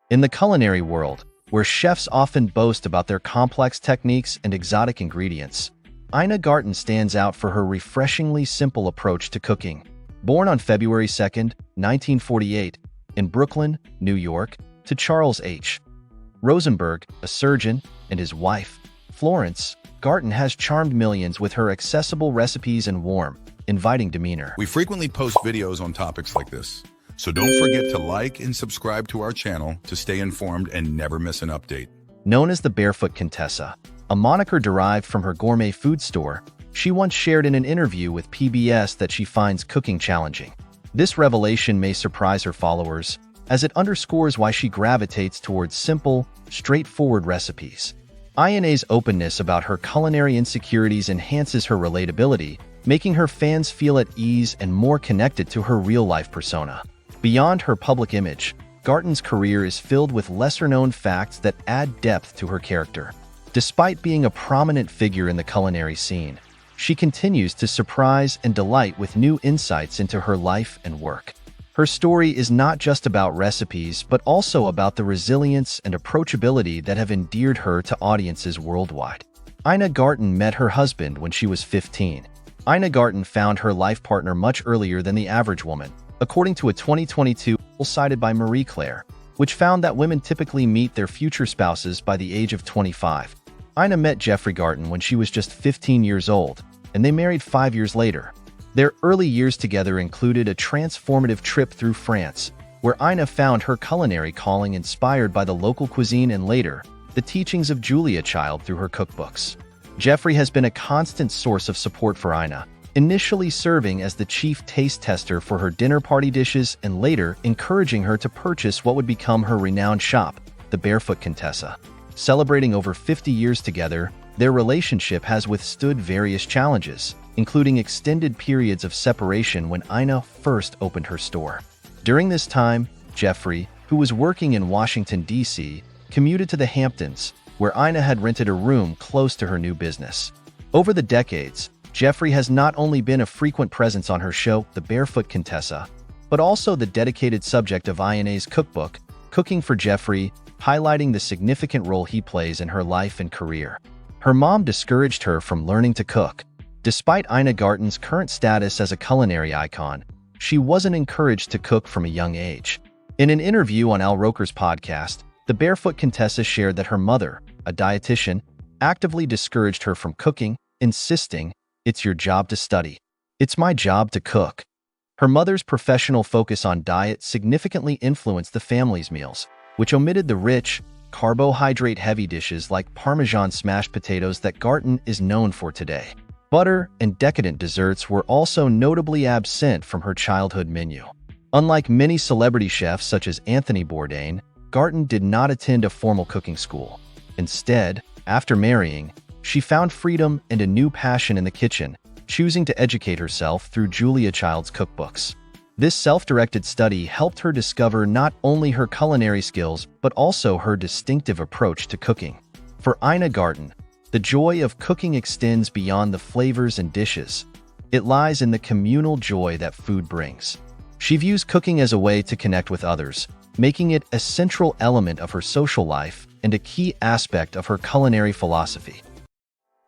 In the culinary world, where chefs often boast about their complex techniques and exotic ingredients, Ina Garten stands out for her refreshingly simple approach to cooking. Born on February 2, 1948, in Brooklyn, New York, to Charles H. Rosenberg, a surgeon, and his wife, Florence, Garten has charmed millions with her accessible recipes and warm, inviting demeanor. We frequently post videos on topics like this, so don't forget to like and subscribe to our channel to stay informed and never miss an update. Known as the Barefoot Contessa, a moniker derived from her gourmet food store, she once shared in an interview with PBS that she finds cooking challenging. This revelation may surprise her followers, as it underscores why she gravitates towards simple, straightforward recipes. Ina's openness about her culinary insecurities enhances her relatability, making her fans feel at ease and more connected to her real-life persona. Beyond her public image, Garten's career is filled with lesser-known facts that add depth to her character. Despite being a prominent figure in the culinary scene, she continues to surprise and delight with new insights into her life and work. Her story is not just about recipes, but also about the resilience and approachability that have endeared her to audiences worldwide. Ina Garten met her husband when she was 15. Ina Garten found her life partner much earlier than the average woman, according to a 2022 poll cited by Marie Claire, which found that women typically meet their future spouses by the age of 25. Ina met Jeffrey Garten when she was just 15 years old, and they married 5 years later. Their early years together included a transformative trip through France, where Ina found her culinary calling inspired by the local cuisine and later, the teachings of Julia Child through her cookbooks. Jeffrey has been a constant source of support for Ina, initially serving as the chief taste tester for her dinner party dishes and later encouraging her to purchase what would become her renowned shop, the Barefoot Contessa. Celebrating over 50 years together, their relationship has withstood various challenges, including extended periods of separation when Ina first opened her store. During this time, Jeffrey, who was working in Washington, D.C., commuted to the Hamptons, where Ina had rented a room close to her new business. Over the decades, Jeffrey has not only been a frequent presence on her show, The Barefoot Contessa, but also the dedicated subject of Ina's cookbook, Cooking for Jeffrey, highlighting the significant role he plays in her life and career. Her mom discouraged her from learning to cook. Despite Ina Garten's current status as a culinary icon, she wasn't encouraged to cook from a young age. In an interview on Al Roker's podcast, the Barefoot Contessa shared that her mother, a dietitian, actively discouraged her from cooking, insisting, "It's your job to study. It's my job to cook." Her mother's professional focus on diet significantly influenced the family's meals, which omitted the rich, carbohydrate-heavy dishes like Parmesan smashed potatoes that Garten is known for today. Butter and decadent desserts were also notably absent from her childhood menu. Unlike many celebrity chefs such as Anthony Bourdain, Garten did not attend a formal cooking school. Instead, after marrying, she found freedom and a new passion in the kitchen, choosing to educate herself through Julia Child's cookbooks. This self-directed study helped her discover not only her culinary skills, but also her distinctive approach to cooking. For Ina Garten, the joy of cooking extends beyond the flavors and dishes. It lies in the communal joy that food brings. She views cooking as a way to connect with others, making it a central element of her social life and a key aspect of her culinary philosophy.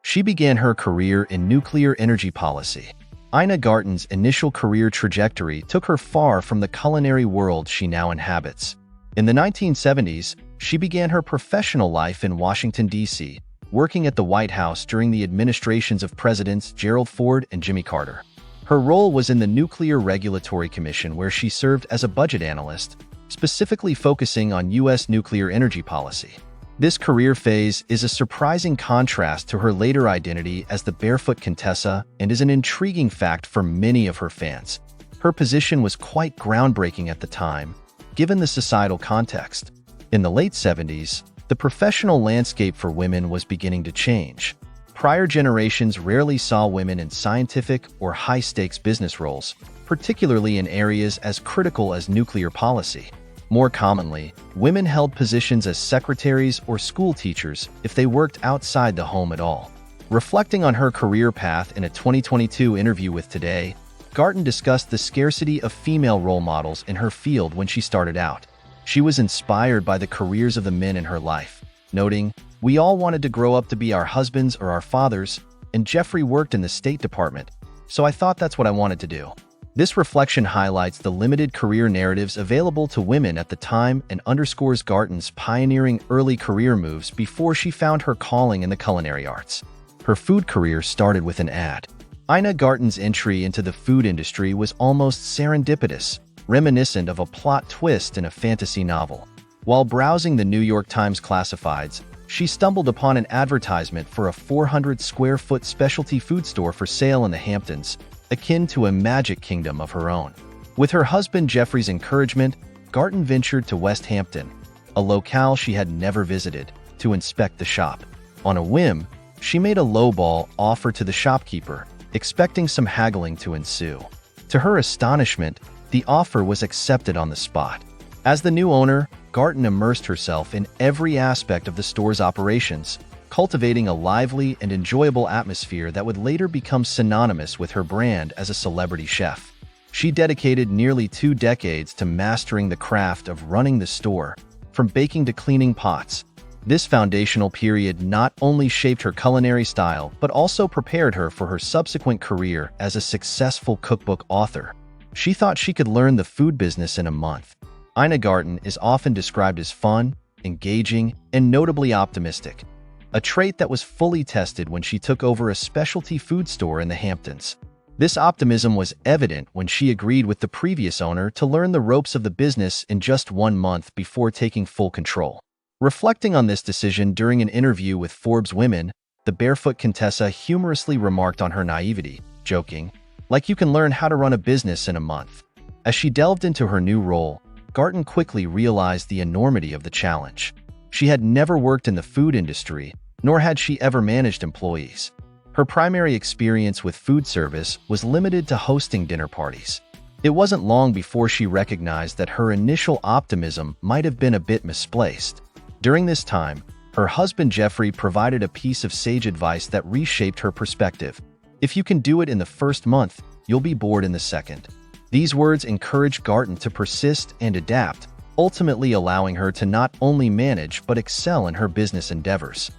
She began her career in nuclear energy policy. Ina Garten's initial career trajectory took her far from the culinary world she now inhabits. In the 1970s, she began her professional life in Washington, D.C., working at the White House during the administrations of Presidents Gerald Ford and Jimmy Carter. Her role was in the Nuclear Regulatory Commission, where she served as a budget analyst, specifically focusing on U.S. nuclear energy policy. This career phase is a surprising contrast to her later identity as the Barefoot Contessa and is an intriguing fact for many of her fans. Her position was quite groundbreaking at the time, given the societal context. In the late 70s, the professional landscape for women was beginning to change. Prior generations rarely saw women in scientific or high-stakes business roles, particularly in areas as critical as nuclear policy. More commonly, women held positions as secretaries or school teachers if they worked outside the home at all. Reflecting on her career path in a 2022 interview with Today, Garten discussed the scarcity of female role models in her field when she started out. She was inspired by the careers of the men in her life, noting, "We all wanted to grow up to be our husbands or our fathers, and Jeffrey worked in the State Department, so I thought that's what I wanted to do." This reflection highlights the limited career narratives available to women at the time and underscores Garten's pioneering early career moves before she found her calling in the culinary arts. Her food career started with an ad. Ina Garten's entry into the food industry was almost serendipitous, reminiscent of a plot twist in a fantasy novel. While browsing the New York Times classifieds, she stumbled upon an advertisement for a 400-square-foot specialty food store for sale in the Hamptons, akin to a magic kingdom of her own. With her husband Jeffrey's encouragement, Garten ventured to West Hampton, a locale she had never visited, to inspect the shop. On a whim, she made a lowball offer to the shopkeeper, expecting some haggling to ensue. To her astonishment, the offer was accepted on the spot. As the new owner, Garten immersed herself in every aspect of the store's operations, cultivating a lively and enjoyable atmosphere that would later become synonymous with her brand as a celebrity chef. She dedicated nearly 2 decades to mastering the craft of running the store, from baking to cleaning pots. This foundational period not only shaped her culinary style, but also prepared her for her subsequent career as a successful cookbook author. She thought she could learn the food business in a month. Ina Garten is often described as fun, engaging, and notably optimistic, a trait that was fully tested when she took over a specialty food store in the Hamptons. This optimism was evident when she agreed with the previous owner to learn the ropes of the business in just 1 month before taking full control. Reflecting on this decision during an interview with Forbes Women, the Barefoot Contessa humorously remarked on her naivety, joking, "Like you can learn how to run a business in a month." As she delved into her new role, Garten quickly realized the enormity of the challenge. She had never worked in the food industry, nor had she ever managed employees. Her primary experience with food service was limited to hosting dinner parties. It wasn't long before she recognized that her initial optimism might have been a bit misplaced. During this time, her husband Jeffrey provided a piece of sage advice that reshaped her perspective. "If you can do it in the first month, you'll be bored in the second." These words encouraged Garten to persist and adapt, ultimately allowing her to not only manage but excel in her business endeavors.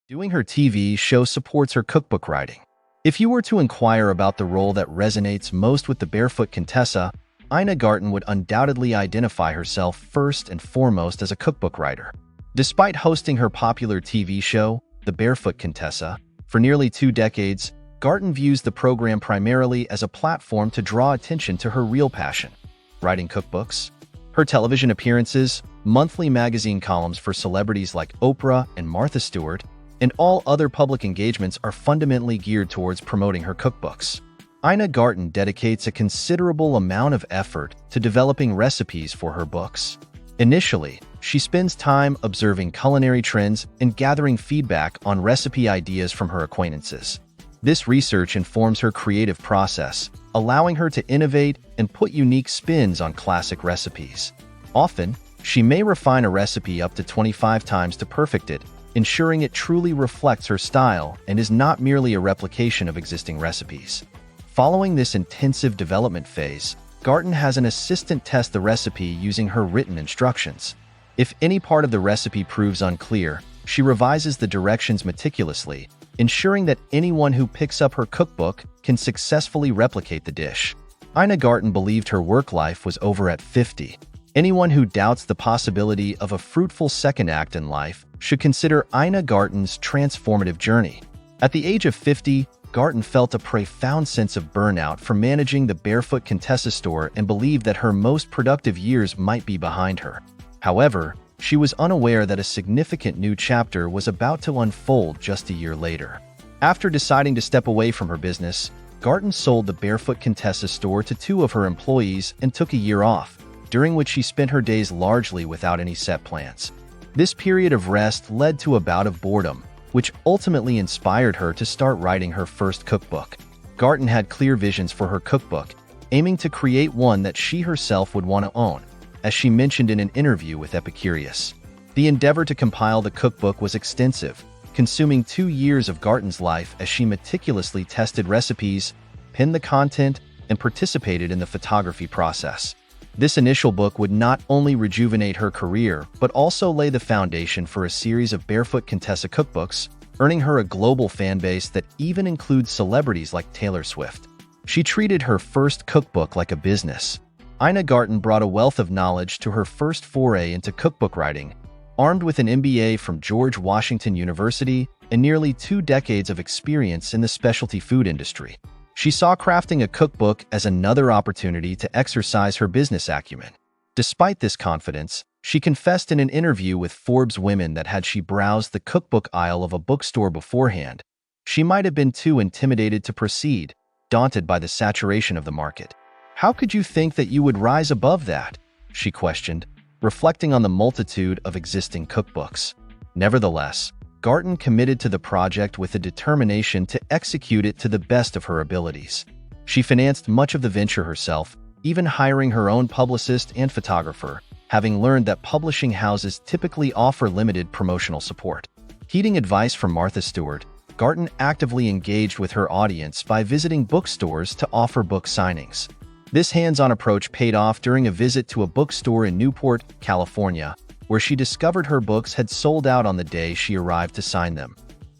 Doing her TV show supports her cookbook writing. If you were to inquire about the role that resonates most with the Barefoot Contessa, Ina Garten would undoubtedly identify herself first and foremost as a cookbook writer. Despite hosting her popular TV show, The Barefoot Contessa, for nearly 2 decades, Garten views the program primarily as a platform to draw attention to her real passion, writing cookbooks. Her television appearances, monthly magazine columns for celebrities like Oprah and Martha Stewart, and all other public engagements are fundamentally geared towards promoting her cookbooks. Ina Garten dedicates a considerable amount of effort to developing recipes for her books. Initially, she spends time observing culinary trends and gathering feedback on recipe ideas from her acquaintances. This research informs her creative process, allowing her to innovate and put unique spins on classic recipes. Often, she may refine a recipe up to 25 times to perfect it, ensuring it truly reflects her style and is not merely a replication of existing recipes. Following this intensive development phase, Garten has an assistant test the recipe using her written instructions. If any part of the recipe proves unclear, she revises the directions meticulously, ensuring that anyone who picks up her cookbook can successfully replicate the dish. Ina Garten believed her work life was over at 50. Anyone who doubts the possibility of a fruitful second act in life should consider Ina Garten's transformative journey. At the age of 50, Garten felt a profound sense of burnout from managing the Barefoot Contessa store and believed that her most productive years might be behind her. However, she was unaware that a significant new chapter was about to unfold just a year later. After deciding to step away from her business, Garten sold the Barefoot Contessa store to 2 of her employees and took a year off, during which she spent her days largely without any set plans. This period of rest led to a bout of boredom, which ultimately inspired her to start writing her first cookbook. Garten had clear visions for her cookbook, aiming to create one that she herself would want to own, as she mentioned in an interview with Epicurious. The endeavor to compile the cookbook was extensive, consuming 2 years of Garten's life as she meticulously tested recipes, pinned the content, and participated in the photography process. This initial book would not only rejuvenate her career, but also lay the foundation for a series of Barefoot Contessa cookbooks, earning her a global fanbase that even includes celebrities like Taylor Swift. She treated her first cookbook like a business. Ina Garten brought a wealth of knowledge to her first foray into cookbook writing, armed with an MBA from George Washington University and nearly 2 decades of experience in the specialty food industry. She saw crafting a cookbook as another opportunity to exercise her business acumen. Despite this confidence, she confessed in an interview with Forbes Women that had she browsed the cookbook aisle of a bookstore beforehand, she might have been too intimidated to proceed, daunted by the saturation of the market. "How could you think that you would rise above that?" she questioned, reflecting on the multitude of existing cookbooks. Nevertheless, Garten committed to the project with a determination to execute it to the best of her abilities. She financed much of the venture herself, even hiring her own publicist and photographer, having learned that publishing houses typically offer limited promotional support. Heeding advice from Martha Stewart, Garten actively engaged with her audience by visiting bookstores to offer book signings. This hands-on approach paid off during a visit to a bookstore in Newport, California, where she discovered her books had sold out on the day she arrived to sign them,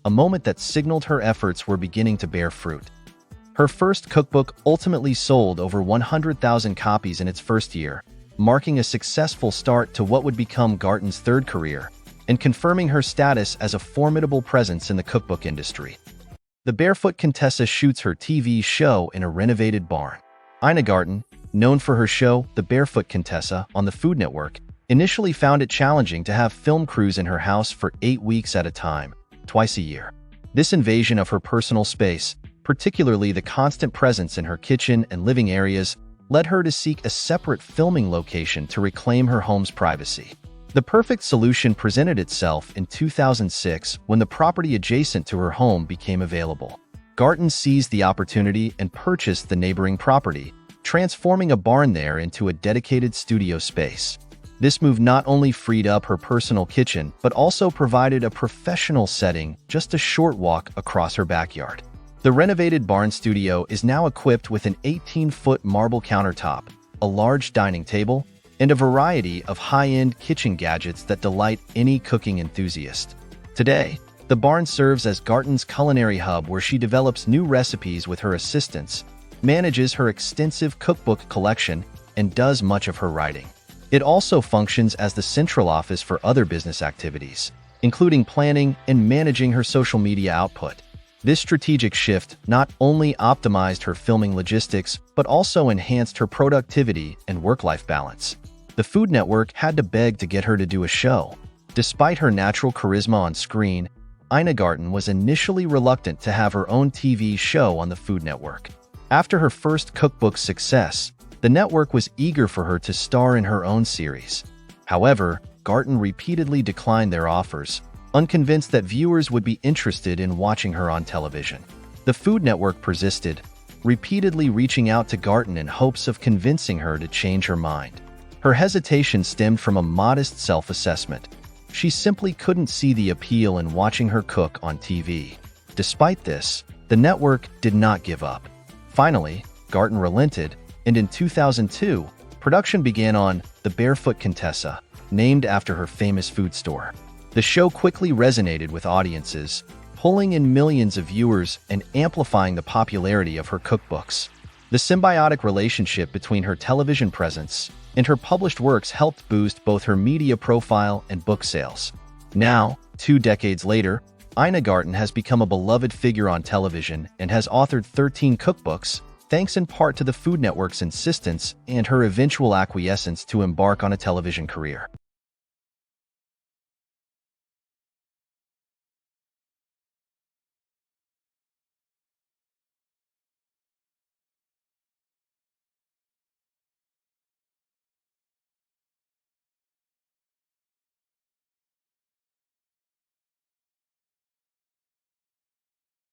a moment that signaled her efforts were beginning to bear fruit. Her first cookbook ultimately sold over 100,000 copies in its first year, marking a successful start to what would become Garten's third career, and confirming her status as a formidable presence in the cookbook industry. The Barefoot Contessa shoots her TV show in a renovated barn. Ina Garten, known for her show The Barefoot Contessa on the Food Network, initially found it challenging to have film crews in her house for 8 weeks at a time, twice a year. This invasion of her personal space, particularly the constant presence in her kitchen and living areas, led her to seek a separate filming location to reclaim her home's privacy. The perfect solution presented itself in 2006 when the property adjacent to her home became available. Garten seized the opportunity and purchased the neighboring property, transforming a barn there into a dedicated studio space. This move not only freed up her personal kitchen, but also provided a professional setting just a short walk across her backyard. The renovated barn studio is now equipped with an 18-foot marble countertop, a large dining table, and a variety of high-end kitchen gadgets that delight any cooking enthusiast. Today, the barn serves as Garten's culinary hub where she develops new recipes with her assistants, manages her extensive cookbook collection, and does much of her writing. It also functions as the central office for other business activities, including planning and managing her social media output. This strategic shift not only optimized her filming logistics, but also enhanced her productivity and work-life balance. The Food Network had to beg to get her to do a show. Despite her natural charisma on screen, Ina Garten was initially reluctant to have her own TV show on the Food Network. After her first cookbook success, the network was eager for her to star in her own series. However, Garten repeatedly declined their offers, unconvinced that viewers would be interested in watching her on television. The Food Network persisted, repeatedly reaching out to Garten in hopes of convincing her to change her mind. Her hesitation stemmed from a modest self-assessment. She simply couldn't see the appeal in watching her cook on TV. Despite this, the network did not give up. Finally, Garten relented, and in 2002, production began on The Barefoot Contessa, named after her famous food store. The show quickly resonated with audiences, pulling in millions of viewers and amplifying the popularity of her cookbooks. The symbiotic relationship between her television presence and her published works helped boost both her media profile and book sales. Now, 2 decades later, Ina Garten has become a beloved figure on television and has authored 13 cookbooks, thanks in part to the Food Network's insistence and her eventual acquiescence to embark on a television career.